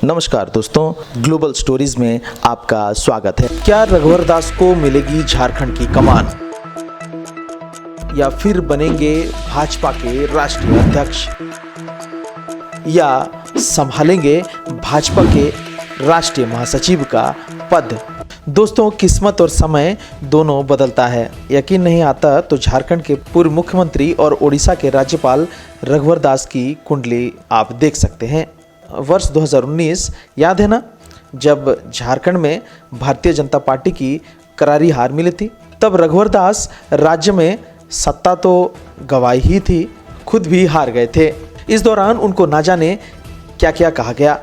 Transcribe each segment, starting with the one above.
नमस्कार दोस्तों, global stories में आपका स्वागत है। क्या रघुवर दास को मिलेगी झारखंड की कमान या फिर बनेंगे भाजपा के राष्ट्रीय अध्यक्ष या संभालेंगे भाजपा के राष्ट्रीय महासचिव का पद? दोस्तों, किस्मत और समय दोनों बदलता है। यकीन नहीं आता तो झारखंड के पूर्व मुख्यमंत्री और ओडिशा के राज्यपाल रघुवर दास की कुंडली आप देख सकते हैं। वर्ष 2019 याद है ना, जब झारखंड में भारतीय जनता पार्टी की करारी हार मिली थी। तब रघुवर दास राज्य में सत्ता तो गंवाई ही थी, खुद भी हार गए थे। इस दौरान उनको ना जाने क्या क्या कहा गया,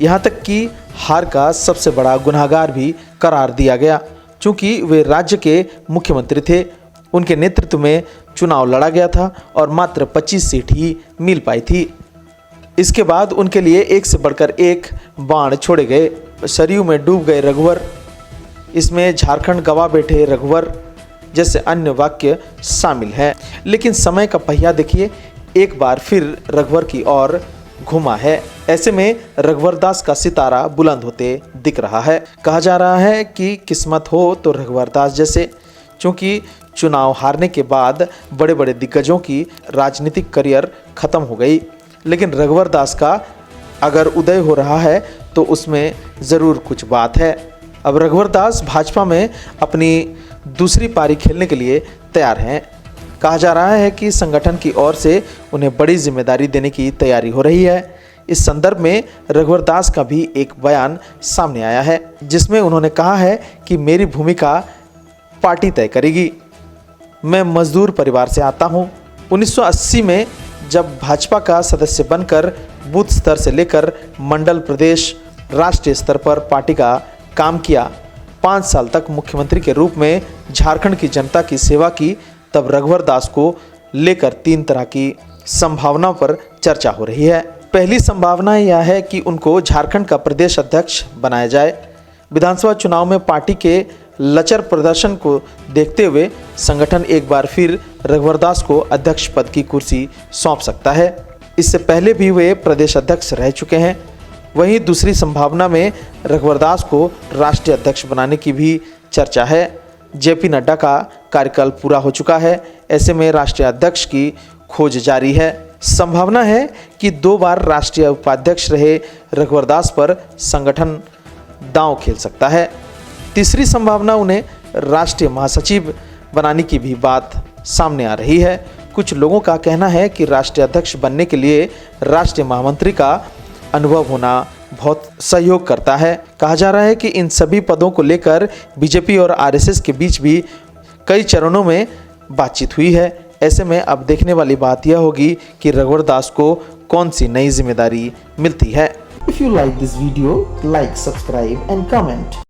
यहाँ तक कि हार का सबसे बड़ा गुनहगार भी करार दिया गया। चूँकि वे राज्य के मुख्यमंत्री थे, उनके नेतृत्व में चुनाव लड़ा गया था और मात्र 25 सीट ही मिल पाई थी। इसके बाद उनके लिए एक से बढ़कर एक बाण छोड़े गए। सरयू में डूब गए रघुवर, इसमें झारखंड गवा बैठे रघुवर जैसे अन्य वाक्य शामिल है। लेकिन समय का पहिया देखिए, एक बार फिर रघुवर की ओर घुमा है। ऐसे में रघुवर दास का सितारा बुलंद होते दिख रहा है। कहा जा रहा है कि किस्मत हो तो रघुवर दास जैसे, क्योंकि चुनाव हारने के बाद बड़े बड़े दिग्गजों की राजनीतिक करियर खत्म हो गई, लेकिन रघुवर दास का अगर उदय हो रहा है तो उसमें ज़रूर कुछ बात है। अब रघुवर दास भाजपा में अपनी दूसरी पारी खेलने के लिए तैयार हैं। कहा जा रहा है कि संगठन की ओर से उन्हें बड़ी जिम्मेदारी देने की तैयारी हो रही है। इस संदर्भ में रघुवर दास का भी एक बयान सामने आया है, जिसमें उन्होंने कहा है कि मेरी भूमिका पार्टी तय करेगी। मैं मजदूर परिवार से आता हूँ। 1980 में जब भाजपा का सदस्य बनकर बूथ स्तर से लेकर मंडल, प्रदेश, राष्ट्रीय स्तर पर पार्टी का काम किया, 5 साल तक मुख्यमंत्री के रूप में झारखंड की जनता की सेवा की, तब रघुवर दास को लेकर 3 तरह की संभावनाओं पर चर्चा हो रही है। पहली संभावना यह है कि उनको झारखंड का प्रदेश अध्यक्ष बनाया जाए। विधानसभा चुनाव में पार्टी के लचर प्रदर्शन को देखते हुए संगठन एक बार फिर रघुवर दास को अध्यक्ष पद की कुर्सी सौंप सकता है। इससे पहले भी वे प्रदेश अध्यक्ष रह चुके हैं। वहीं दूसरी संभावना में रघुवर दास को राष्ट्रीय अध्यक्ष बनाने की भी चर्चा है। जेपी नड्डा का कार्यकाल पूरा हो चुका है, ऐसे में राष्ट्रीय अध्यक्ष की खोज जारी है। संभावना है कि 2 बार राष्ट्रीय उपाध्यक्ष रहे रघुवर दास पर संगठन दांव खेल सकता है। तीसरी संभावना उन्हें राष्ट्रीय महासचिव बनाने की भी बात सामने आ रही है। कुछ लोगों का कहना है कि राष्ट्रीय अध्यक्ष बनने के लिए राष्ट्रीय महामंत्री का अनुभव होना बहुत सहयोग करता है। कहा जा रहा है कि इन सभी पदों को लेकर बीजेपी और आरएसएस के बीच भी कई चरणों में बातचीत हुई है। ऐसे में अब देखने वाली बात यह होगी कि रघुवर दास को कौन सी नई जिम्मेदारी मिलती है। If you like this video, like, subscribe and comment.